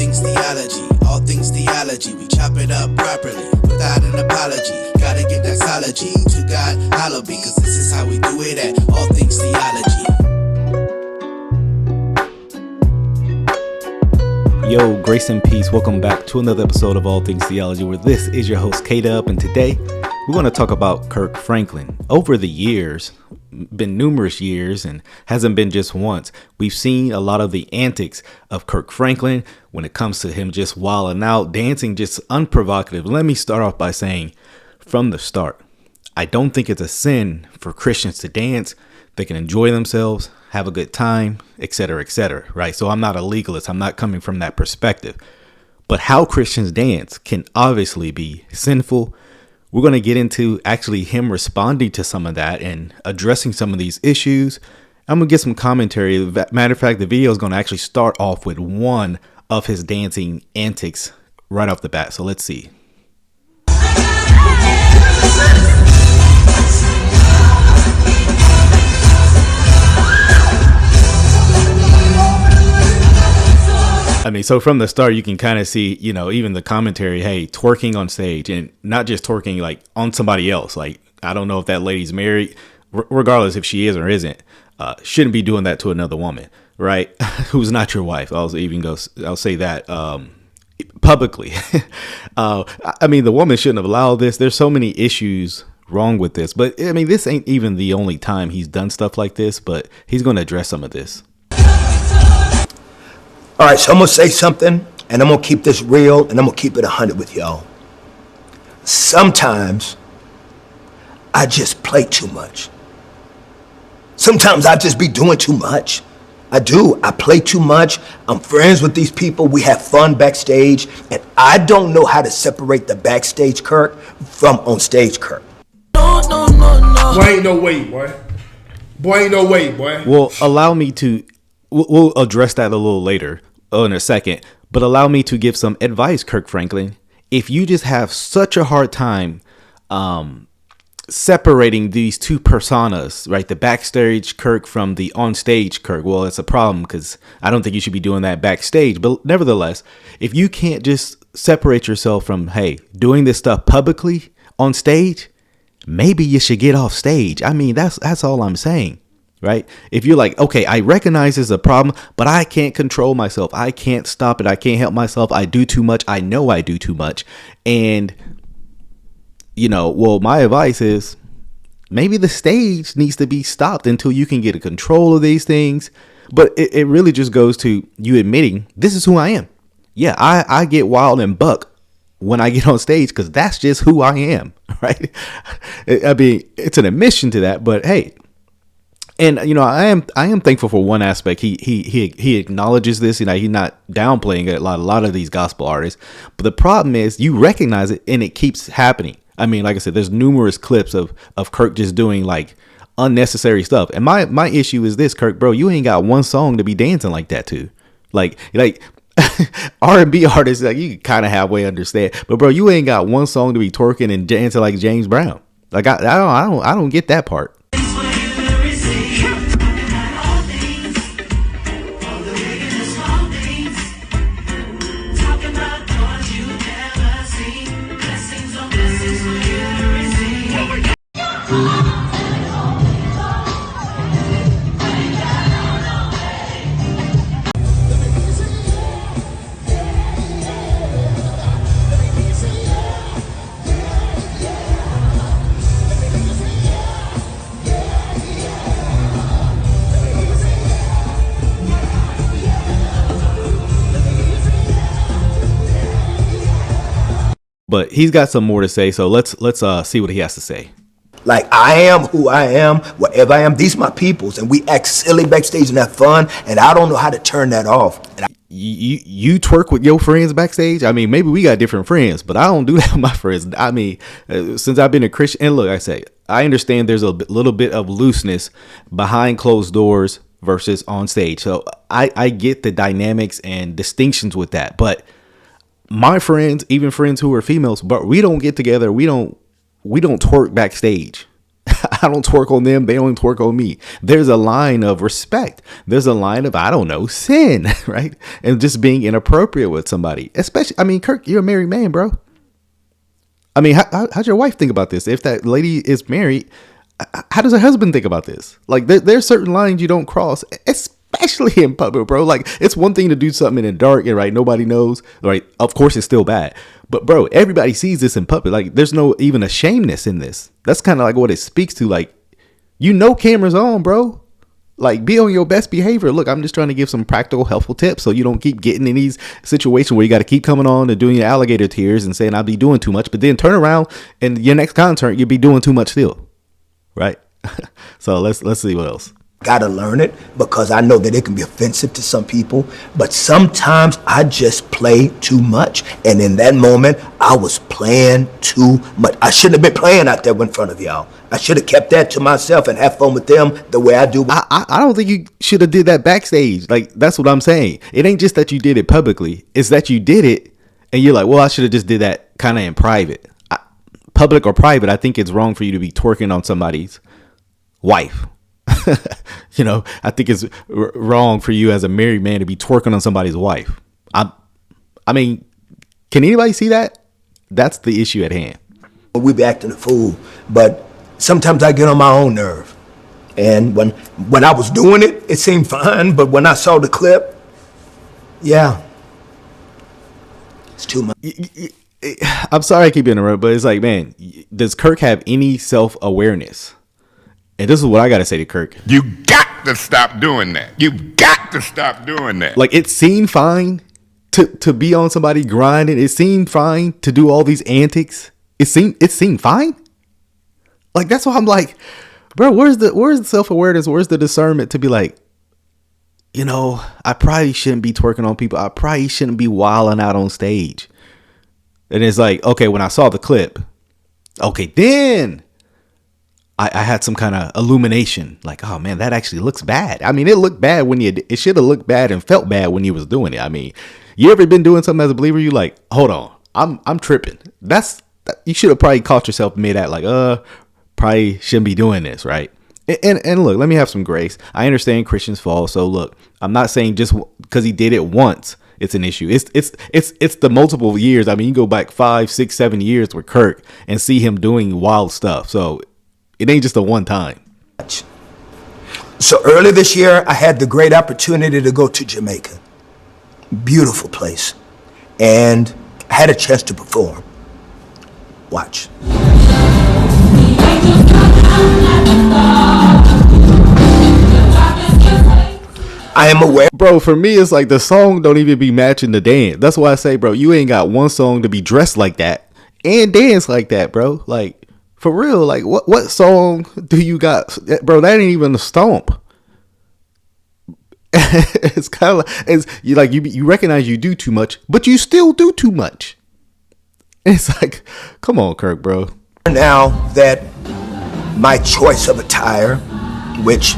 things theology, all things theology. We chop it up properly, without an apology. Gotta give that theology to God, hallowed be, cause this is how we do it at All Things Theology. Yo, grace and peace. Welcome back to another episode of All Things Theology, where this is your host, K-Dub, and today we want to talk about Kirk Franklin. Over the years, been numerous years, and hasn't been just once, we've seen a lot of the antics of Kirk Franklin when it comes to him just wilding out, dancing, just unprovocative. Let me start off by saying, from the start, I don't think it's a sin for Christians to dance. They can enjoy themselves, have a good time, etc., right? So I'm not a legalist. I'm not coming from that perspective. But how Christians dance can obviously be sinful. We're going to get into actually him responding to some of that and addressing some of these issues. I'm going to get some commentary. Matter of fact, the video is going to actually start off with one of his dancing antics right off the bat. So let's see. I mean, so from the start, you can kind of see, even the commentary, hey, twerking on stage, and not just twerking like on somebody else. Like, I don't know if that lady's married, regardless if she is or isn't, shouldn't be doing that to another woman, right? Who's not your wife. I'll say that publicly. I mean, the woman shouldn't have allowed this. There's so many issues wrong with this. But I mean, this ain't even the only time he's done stuff like this, but he's going to address some of this. All right, so I'm going to say something, and I'm going to keep this real, and I'm going to keep it 100 with y'all. Sometimes I just play too much. Sometimes I just be doing too much. I do. I play too much. I'm friends with these people. We have fun backstage, and I don't know how to separate the backstage Kirk from on stage Kirk. No. Boy, ain't no way, boy. Boy, ain't no way, boy. Well, allow me to... We'll address that a little later in a second, but allow me to give some advice, Kirk Franklin. If you just have such a hard time separating these two personas, right, the backstage Kirk from the on-stage Kirk, well, it's a problem because I don't think you should be doing that backstage. But nevertheless, if you can't just separate yourself from, hey, doing this stuff publicly on stage, maybe you should get off stage. I mean, that's all I'm saying. Right? If you're like, okay, I recognize it's a problem, but I can't control myself. I can't stop it. I can't help myself. I do too much. I know I do too much. And, well, my advice is maybe the stage needs to be stopped until you can get a control of these things. But it really just goes to you admitting this is who I am. Yeah, I get wild and buck when I get on stage because that's just who I am. Right? I mean, it's an admission to that, but hey. And, I am thankful for one aspect. He acknowledges this. He's not downplaying it, a lot of these gospel artists. But the problem is you recognize it and it keeps happening. I mean, like I said, there's numerous clips of Kirk just doing like unnecessary stuff. And my issue is this, Kirk, bro, you ain't got one song to be dancing like that to. Like R&B artists, like you can kind of halfway understand. But, bro, you ain't got one song to be twerking and dancing like James Brown. Like I don't get that part. But he's got some more to say, so let's see what he has to say. Like, I am who I am, wherever I am. These are my peoples, and we act silly backstage and have fun, and I don't know how to turn that off. You twerk with your friends backstage? I mean, maybe we got different friends, but I don't do that with my friends. I mean, since I've been a Christian, and look, I understand there's a little bit of looseness behind closed doors versus on stage. So I get the dynamics and distinctions with that, but my friends, even friends who are females, but we don't get together. We don't twerk backstage. I don't twerk on them. They don't twerk on me. There's a line of respect. There's a line of, I don't know, sin, right? And just being inappropriate with somebody. Especially, I mean, Kirk, you're a married man, bro. I mean, how's your wife think about this? If that lady is married, how does her husband think about this? Like, there's certain lines you don't cross, especially in public, bro. Like, it's one thing to do something in the dark and, right, nobody knows. Right? Of course, it's still bad. But, bro, everybody sees this in public. Like, there's no even a shameness in this. That's kind of like what it speaks to. Like, cameras on, bro. Like, be on your best behavior. Look, I'm just trying to give some practical, helpful tips so you don't keep getting in these situations where you got to keep coming on and doing your alligator tears and saying I'll be doing too much, but then turn around and your next content you'll be doing too much still, right? So let's see what else. Gotta learn it because I know that it can be offensive to some people, but sometimes I just play too much. And in that moment, I was playing too much. I shouldn't have been playing out there in front of y'all. I should have kept that to myself and have fun with them the way I do. I don't think you should have did that backstage. Like, that's what I'm saying. It ain't just that you did it publicly. It's that you did it and you're like, well, I should have just did that kind of in private. Public or private, I think it's wrong for you to be twerking on somebody's wife. I think it's wrong for you as a married man to be twerking on somebody's wife. I mean, can anybody see that? That's the issue at hand. We be acting a fool, but sometimes I get on my own nerve. And when I was doing it, it seemed fine. But when I saw the clip, yeah, it's too much. I'm sorry I keep interrupting, but it's like, man, does Kirk have any self-awareness? And this is what I got to say to Kirk. You got to stop doing that. You got to stop doing that. Like, it seemed fine to be on somebody grinding. It seemed fine to do all these antics. It seemed fine. Like, that's why I'm like, bro, where's the self-awareness? Where's the discernment to be like, I probably shouldn't be twerking on people. I probably shouldn't be wilding out on stage. And it's like, okay, when I saw the clip, okay, then I had some kind of illumination. Like, oh man, that actually looks bad. I mean, it looked bad it should have looked bad and felt bad when you was doing it. I mean, you ever been doing something as a believer? You like, hold on, I'm tripping. You should have probably caught yourself mid at like, probably shouldn't be doing this, right? And look, let me have some grace. I understand Christians fall. So look, I'm not saying just because he did it once, it's an issue. It's the multiple years. I mean, you go back 5, 6, 7 years with Kirk and see him doing wild stuff. So it ain't just a one time. So early this year, I had the great opportunity to go to Jamaica. Beautiful place. And I had a chance to perform. Watch. I am aware. Bro, for me, it's like the song don't even be matching the dance. That's why I say, bro, you ain't got one song to be dressed like that and dance like that, bro. Like, for real, like, what song do you got? Bro, that ain't even a stomp. It's kind of like, you recognize you do too much, but you still do too much. It's like, come on, Kirk, bro. Now that my choice of attire, which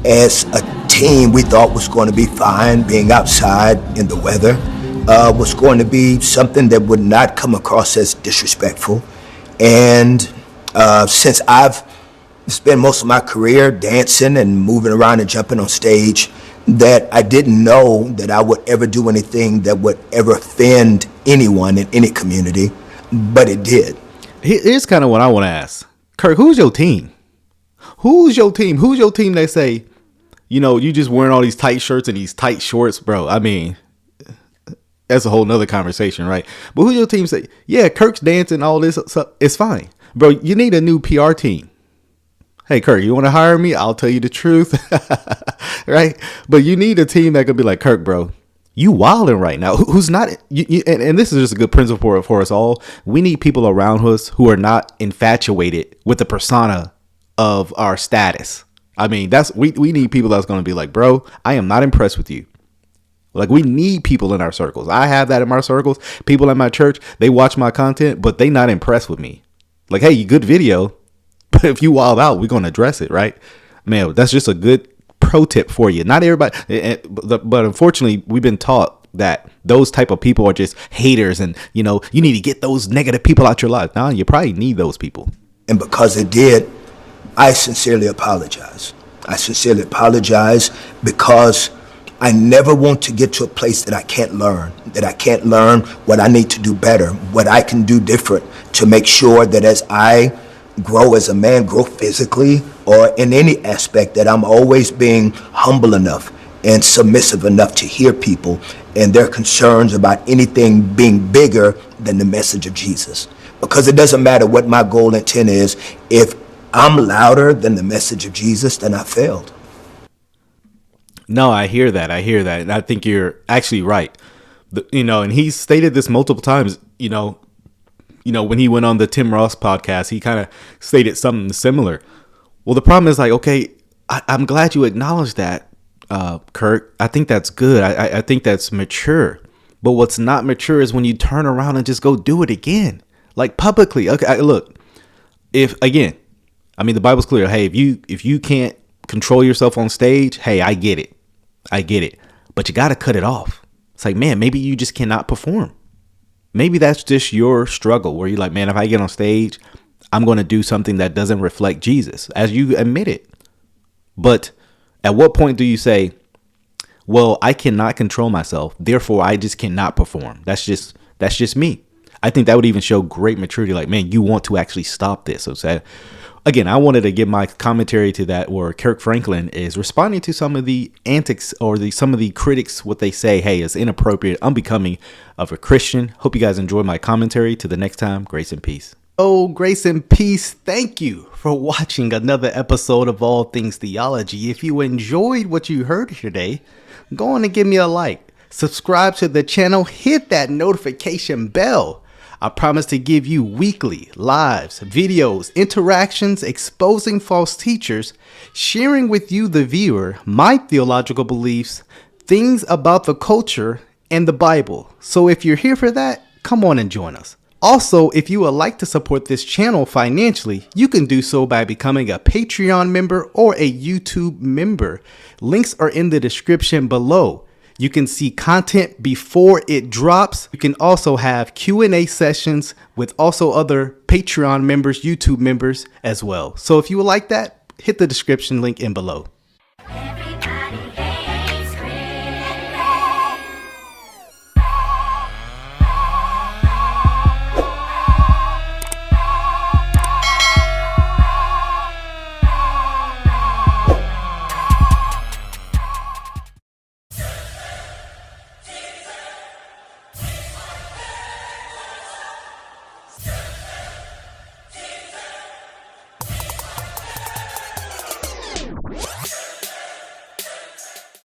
as a team we thought was going to be fine, being outside in the weather, was going to be something that would not come across as disrespectful. And since I've spent most of my career dancing and moving around and jumping on stage, that I didn't know that I would ever do anything that would ever offend anyone in any community, but it did. Here's kind of what I want to ask. Kirk, who's your team? Who's your team? Who's your team that say, you just wearing all these tight shirts and these tight shorts, bro? I mean, that's a whole nother conversation, right? But who's your team say, yeah, Kirk's dancing, all this stuff, it's fine. Bro, you need a new PR team. Hey, Kirk, you want to hire me? I'll tell you the truth. Right? But you need a team that could be like, Kirk, bro, you wilding right now. Who's not? And this is just a good principle for us all. We need people around us who are not infatuated with the persona of our status. I mean, we need people that's going to be like, bro, I am not impressed with you. Like, we need people in our circles. I have that in my circles. People in my church, they watch my content, but they not impressed with me. Like, hey, you good video, but if you wild out, we're going to address it, right? Man, that's just a good pro tip for you. Not everybody, but unfortunately, we've been taught that those type of people are just haters and, you need to get those negative people out your life. Now, you probably need those people. And because it did, I sincerely apologize. I sincerely apologize because I never want to get to a place that I can't learn what I need to do better, what I can do different to make sure that as I grow as a man, grow physically or in any aspect, that I'm always being humble enough and submissive enough to hear people and their concerns about anything being bigger than the message of Jesus. Because it doesn't matter what my goal and intent is, if I'm louder than the message of Jesus, then I failed. No, I hear that. And I think you're actually right. And he's stated this multiple times, when he went on the Tim Ross podcast, he kind of stated something similar. Well, the problem is okay, I'm glad you acknowledged that, Kirk. I think that's good. I think that's mature. But what's not mature is when you turn around and just go do it again, publicly. Okay, look, the Bible's clear. Hey, if you can't control yourself on stage, hey, I get it. But you got to cut it off. It's man, maybe you just cannot perform. Maybe that's just your struggle where you're man, if I get on stage, I'm going to do something that doesn't reflect Jesus, as you admit it. But at what point do you say, well, I cannot control myself, therefore I just cannot perform? That's just me. I think that would even show great maturity. Man, you want to actually stop this. So again, I wanted to give my commentary to that, where Kirk Franklin is responding to some of the antics or some of the critics, what they say, hey, is inappropriate, unbecoming of a Christian. Hope you guys enjoy my commentary. To the next time, grace and peace. Oh, grace and peace. Thank you for watching another episode of All Things Theology. If you enjoyed what you heard today, go on and give me a like. Subscribe to the channel. Hit that notification bell. I promise to give you weekly lives, videos, interactions, exposing false teachers, sharing with you, the viewer, my theological beliefs, things about the culture, and the Bible. So if you're here for that, come on and join us. Also, if you would like to support this channel financially, you can do so by becoming a Patreon member or a YouTube member. Links are in the description below. You can see content before it drops. You can also have Q&A sessions with also other Patreon members, YouTube members as well. So if you would like that, hit the description link in below.